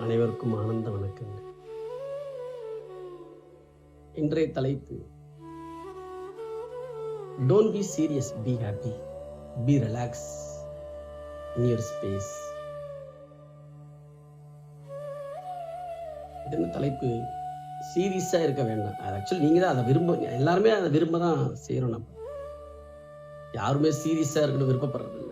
அனைவருக்கும் ஆனந்த வணக்கங்கள். இன்றைய தலைப்பு, don't be serious, be happy, be relax in your space. இது என்ன தலைப்பு? சீரியஸா இருக்க வேண்டாம். ஆக்சுவலி நீங்க தான் அதை எல்லாருமே அதை விரும்ப தான் செய்யறோம். நம்ம யாருமே சீரியஸா இருக்கணும் விருப்பப்படுறது இல்லை.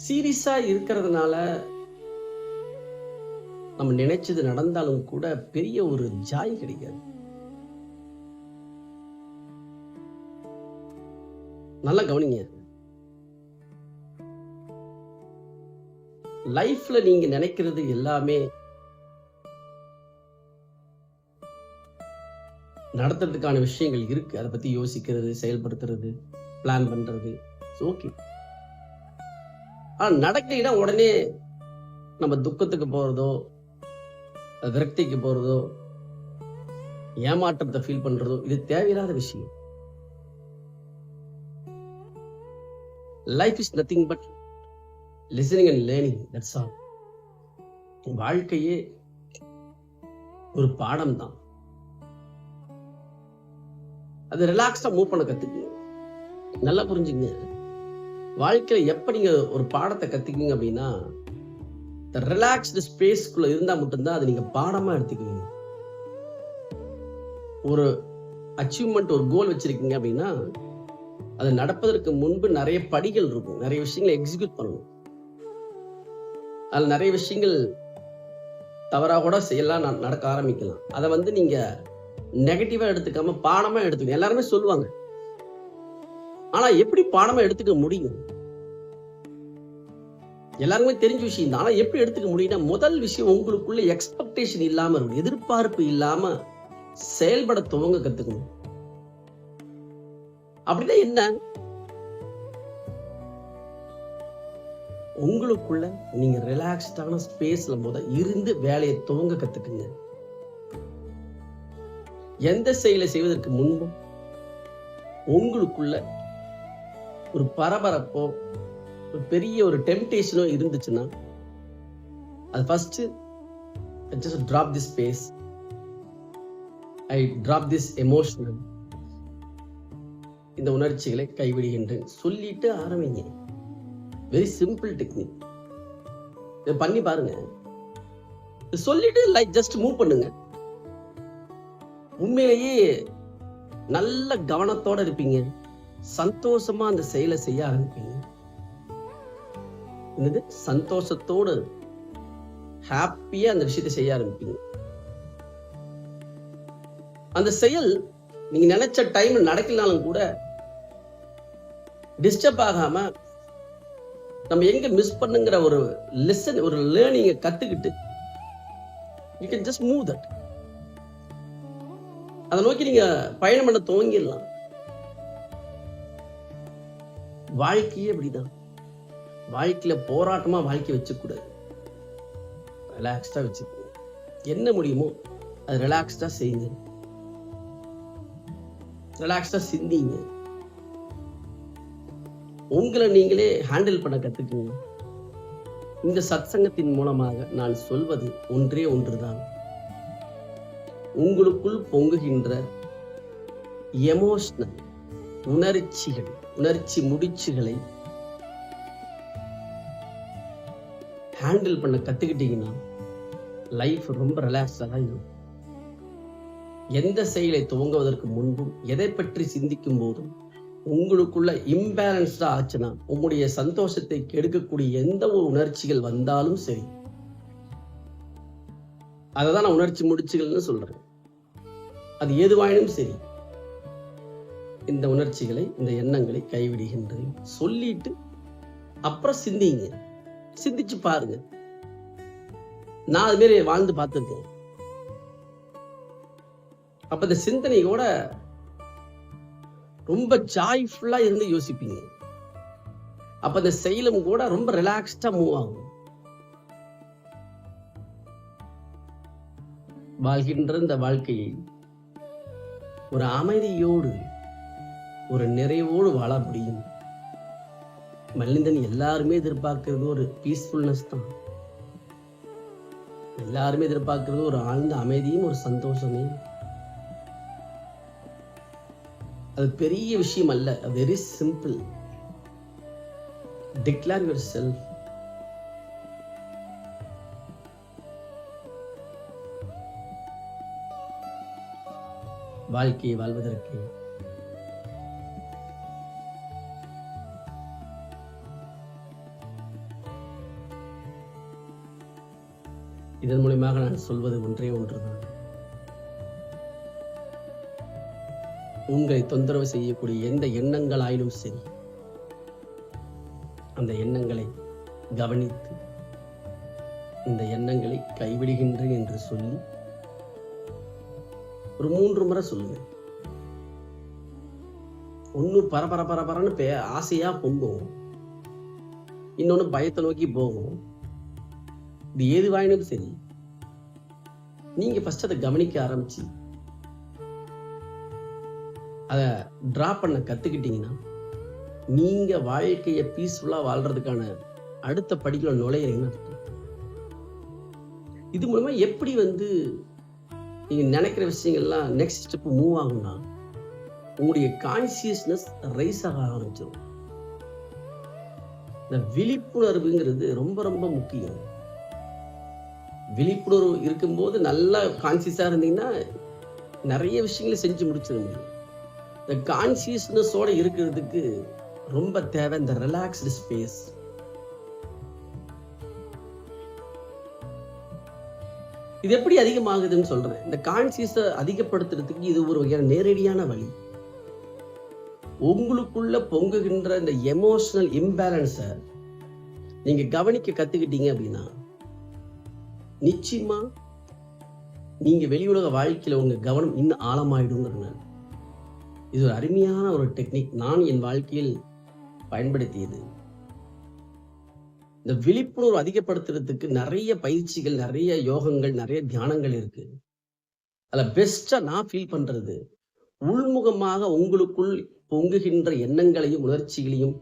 சீரியஸா இருக்கிறதுனால நம்ம நினைச்சது நடந்தாலும் கூட பெரிய ஒரு ஜாய் கிடைக்காது. நல்லா கவனிங்க. லைஃப்ல நீங்க நினைக்கிறது எல்லாமே நடத்துறதுக்கான விஷயங்கள் இருக்கு. அதை பத்தி யோசிக்கிறது, செயல்படுத்துறது, பிளான் பண்றது ஓகே. ஆனா நடக்கலைன்னா உடனே நம்ம துக்கத்துக்கு போறதோ, விரக்திக்கு போறதோ, ஏமாற்றத்தை ஃபீல் பண்றதோ இது தேவையில்லாத விஷயம். Life is nothing but listening and learning, that's all. வாழ்க்கையே ஒரு பாடம் தான். அது ரிலாக்ஸ்டா மூவ் பண்ண கத்துக்குங்க. நல்லா புரிஞ்சுங்க. வாழ்க்கையில எப்ப நீங்க ஒரு பாடத்தை கத்துக்கீங்க அப்படின்னா, ரிலாக்ஸ்டு ஸ்பேஸ்க்குள்ள இருந்தா மட்டும்தான் அது நீங்க பாடமா எடுத்துக்குவீங்க. ஒரு அச்சீவ்மெண்ட், ஒரு கோல் வச்சிருக்கீங்க அப்படின்னா, அது நடப்பதற்கு முன்பு நிறைய படிகள் இருக்கும். நிறைய விஷயங்களை எக்ஸிக்யூட் பண்ணணும். அதுல நிறைய விஷயங்கள் தவறாக கூட செய்யலாம், நடக்க ஆரம்பிக்கலாம். அதை நீங்க நெகட்டிவா எடுத்துக்காம பாடமா எடுத்துக்கணும். எல்லாருமே சொல்லுவாங்க. ஆனா எப்படி பாடமா எடுத்துக்க முடியும்? எல்லாருமே தெரிஞ்ச விஷயம் தான். ஆனா எப்படி எடுத்துக்க முடியும்னா, முதல் விஷயம் உங்களுக்குள்ள எக்ஸ்பெக்டேஷன் இல்லாம இருக்கணும். எதிர்பார்ப்பு இல்லாம செயல்பட துவங்க கத்துக்கணும். அப்படின்னா என்ன? உங்களுக்குள்ள நீங்க ரிலாக்ஸ்டான ஸ்பேஸ்ல இருந்து வேலையை துவங்க கத்துக்குங்க. எந்த செயலை செய்வதற்கு முன்பும் உங்களுக்குள்ள ஒரு பரபரப்போ, ஒரு பெரிய ஒரு டெம்டேஷனோ இருந்துச்சுன்னா, அது first just drop this space. I drop this emotional. இந்த உணர்ச்சிகளை கைவிடுகின்றேன் சொல்லிட்டு ஆரம்பிங்க. Very simple technique. இதை பண்ணி பாருங்க. சொல்லிட்டு ஜஸ்ட் மூவ் பண்ணுங்க. உண்மையிலேயே நல்ல கவனத்தோட இருப்பீங்க. சந்தோஷமா அந்த செயலை செய்ய ஆரம்பிப்பீங்க. என்னது? சந்தோஷத்தோடு ஹாப்பியா அந்த விஷயத்தை செய்ய ஆரம்பிப்பீங்க. அந்த செயல் நீங்க நினைச்ச டைம் நடக்கலனாலும் கூட டிஸ்டர்ப் ஆகாம நம்ம எங்க மிஸ் பண்ணுங்கிற ஒரு லெசன், ஒரு லேர்னிங்கை கத்துக்கிட்டு you can just move that. அதை நோக்கி நீங்க பயணம் பண்ண துவங்கிடலாம். வாழ்க்கையே அப்படிதான். வாழ்க்கையில போராட்டமா வாழ்க்கை வச்சுக்கூடாது. ரிலாக்ஸ்டா வச்சுக்கோங்க. என்ன முடியுமோ அது ரிலாக்ஸ்டா செய்யுங்க. ரிலாக்ஸ்டா சிந்திங்க. உங்களை நீங்களே ஹேண்டில் பண்ண கத்துக்குங்க. இந்த சத்சங்கத்தின் மூலமாக நான் சொல்வது ஒன்றே ஒன்றுதான். உங்களுக்குள் பொங்குகின்ற எமோஷனல் உணர்ச்சிகள், உணர்ச்சி முடிச்சுகளை ஹேண்டில் பண்ண கத்துக்கிட்டீங்கன்னா லைஃப் ரொம்ப ரிலாக்ஸா தான் இருக்கும். எந்த செயலை துவங்குவதற்கு முன்பும், எதை பற்றி சிந்திக்கும் போதும் உங்களுக்குள்ள இம்பேலன்ஸ்டா ஆச்சுன்னா, உங்களுடைய சந்தோஷத்தை கெடுக்கக்கூடிய எந்த ஒரு உணர்ச்சிகள் வந்தாலும் சரி, அததான் நான் உணர்ச்சி முடிச்சுகள்னு சொல்றேன். அது எதுவாயினும் சரி, இந்த உணர்ச்சிகளை, இந்த எண்ணங்களை கைவிடுகின்றேன் சொல்லிட்டு அப்புறம் சிந்திங்க. சிந்திச்சு பாருங்க. நான் அது மாதிரி வாழ்ந்து பார்த்திருக்கேன். அப்ப இந்த சிந்தனையோட ரொம்ப ஜாய்ஃபுல்லா இருந்து யோசிப்பீங்க. அப்ப இந்த செயலும் கூட ரொம்ப ரிலாக்ஸ்டா மூவ் ஆகும். வாழ்கின்ற இந்த வாழ்க்கையை ஒரு அமைதியோடு, ஒரு நிறைவோடு வாழ முடியும். மனிதன் எல்லாருமே எதிர்பார்க்கிறது ஒரு பீஸ்ஃபுல்னஸ் தான். எல்லாருமே எதிர்பார்க்கிறது ஒரு ஆழ்ந்த அமைதியும் ஒரு சந்தோஷமே. அது பெரிய விஷயம் அல்ல. Very simple. Declare your self. வாழ்க்கையை வாழ்வதற்கு இதன் மூலமாக நான் சொல்வது ஒன்றே ஒன்றுதான். உங்களை தொந்தரவு செய்யக்கூடிய எந்த எண்ணங்கள் ஆயினும் சரி, அந்த எண்ணங்களை கவனித்து இந்த எண்ணங்களை கைவிடுகின்றேன் என்று சொல்லி ஒரு 3 முறை சொல்லுங்க. ஒண்ணு பரபரன்னு ஆசையா பொங்கும், இன்னொன்னு பயத்தை நோக்கி போகும். இது ஏதுவாயினும் சரி, நீங்க ஃபர்ஸ்ட் அதை கவனிக்க ஆரம்பிச்சு அதை டிராப் பண்ண கத்துக்கிட்டீங்கன்னா நீங்க வாழ்க்கையை பீஸ்ஃபுல்லா வாழ்றதுக்கான அடுத்த படிக்குள்ள நுழையிறீங்கன்னு அர்த்தம். இது மூலமா எப்படி நீங்க நினைக்கிற விஷயங்கள்லாம் நெக்ஸ்ட் ஸ்டெப் மூவ் ஆகும்னா, உங்களுடைய கான்சியஸ்னஸ் ரைஸ் ஆக ஆரம்பிச்சிடும். இந்த விழிப்புணர்வுங்கிறது ரொம்ப ரொம்ப முக்கியம். விழிப்புணர்வு இருக்கும்போது நல்லா கான்சியஸா இருந்தீங்கன்னா நிறைய விஷயங்களை செஞ்சு முடிச்சிட முடியும். இந்த கான்சியஸ்னஸோட இருக்கிறதுக்கு ரொம்ப தேவை இந்த ரிலாக்ஸ்டு ஸ்பேஸ். இது எப்படி அதிகமாகுதுன்னு சொல்றேன். இந்த கான்சியஸை அதிகப்படுத்துறதுக்கு இது ஒரு வகையான நேரடியான வழி. உங்களுக்குள்ள பொங்குகின்ற இந்த எமோஷனல் இம்பேலன்ஸை நீங்க கவனிக்க கத்துக்கிட்டீங்க அப்படின்னா நிச்சயமா நீங்க வெளி உலக வாழ்க்கையில உங்க கவனம் இன்னும் ஆழமாயிடுங்கிறதுனால இது ஒரு அருமையான ஒரு டெக்னிக். நான் என் வாழ்க்கையில் பயன்படுத்தியது. இந்த விழிப்புணர்வு அதிகப்படுத்துறதுக்கு நிறைய பயிற்சிகள், நிறைய யோகங்கள், நிறைய தியானங்கள் இருக்கு. அதுல பெஸ்டா நான் ஃபீல் பண்றது, உள்முகமாக உங்களுக்குள் பொங்குகின்ற எண்ணங்களையும் உணர்ச்சிகளையும்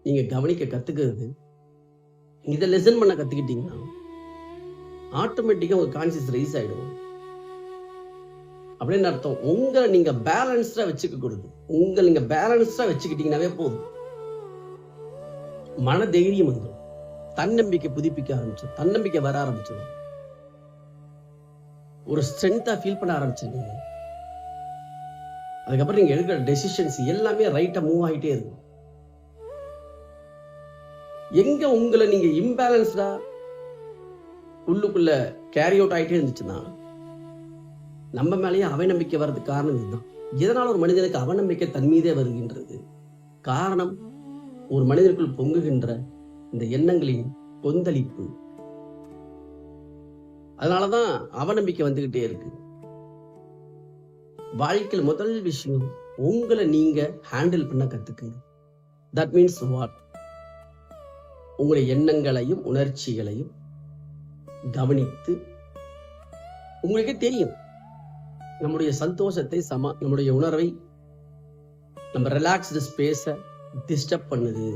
நீங்க கவனிக்க கத்துக்கிறது. இதை லெசன் பண்ண கத்துக்கிட்டீங்கன்னா ஆட்டோமேட்டிக்கா உங்க கான்சியஸ் ரைஸ் ஆயிடும். அப்படின்னு அர்த்தம், உங்களை நீங்க பேலன்ஸ்டா வச்சுக்க கொடுது. நீங்க பேலன்ஸ்டா வச்சுக்கிட்டீங்கன்னாவே போதும். மன தைரியம் வந்துடும், தன்னம்பிக்கை புதுப்பிக்க ஆரம்பிச்சிடும், தன்னம்பிக்கை வர ஆரம்பிச்சிடும், ஒரு ஸ்ட்ரென்த்தா ஃபீல் பண்ண ஆரம்பிச்சிருக்கீங்க. அதுக்கப்புறம் நீங்க எடுக்கிற டெசிஷன்ஸ் எல்லாமே ரைட்டா மூவ் ஆகிட்டே இருக்கும். எங்க உங்களை நீங்க இம்பேலன்ஸ்டா உள்ளுக்குள்ள கேரி அவுட் ஆகிட்டே இருந்துச்சுன்னா நம்ம மேலேயே அவநம்பிக்கை வர்றதுக்கு காரணம் இதுதான். இதனால ஒரு மனிதனுக்கு அவநம்பிக்கை தன் மீதே வருகின்றது. காரணம், ஒரு மனிதனுக்குள் பொங்குகின்ற இந்த எண்ணங்களின் கொந்தளிப்பு. அதனாலதான் அவநம்பிக்கை வந்துகிட்டே இருக்கு. வாழ்க்கையில் முதல் விஷயம், உங்களை நீங்க ஹேண்டில் பண்ண கத்துக்குங்க. That means what? உங்களுடைய எண்ணங்களையும் உணர்ச்சிகளையும் கவனித்து, உங்களுக்கே தெரியும் நம்முடைய சந்தோஷத்தை நம்முடைய உணர்வை, நம்ம ரிலாக்ஸ்டு ஸ்பேஸ டிஸ்டர்ப் பண்ணுது.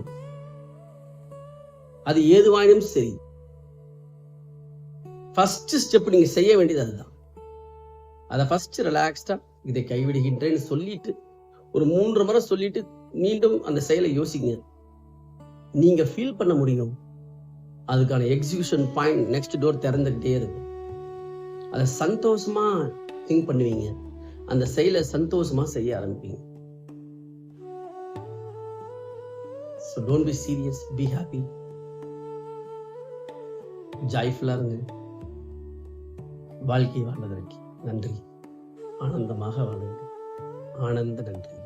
அது ஏதுவாயினும் சரி, ஃபர்ஸ்ட் ஸ்டெப் நீங்க செய்ய வேண்டியது அதுதான். அதை ஃபர்ஸ்ட் ரிலாக்ஸ்டா இதை கைவிடுகின்றேன்னு சொல்லிட்டு ஒரு 3 முறை சொல்லிட்டு மீண்டும் அந்த செயலை யோசிங்க. நீங்க ஃபீல் பண்ண முடியும், அதுக்கான எக்ஸிகியூஷன் பாயிண்ட் நெக்ஸ்ட் டோர் திறந்துகிட்டே இருக்கும். அதை சந்தோஷமா திங்க் பண்ணுவீங்க, அந்த செயலை சந்தோஷமா செய்ய ஆரம்பிப்பீங்க. So don't be serious, be happy. ஜாய்ஃபுல்லா இருங்க. வாழ்க்கை வாழ்வதற்கு நன்றி. ஆனந்தமாக வாழுங்க. ஆனந்த நன்றி.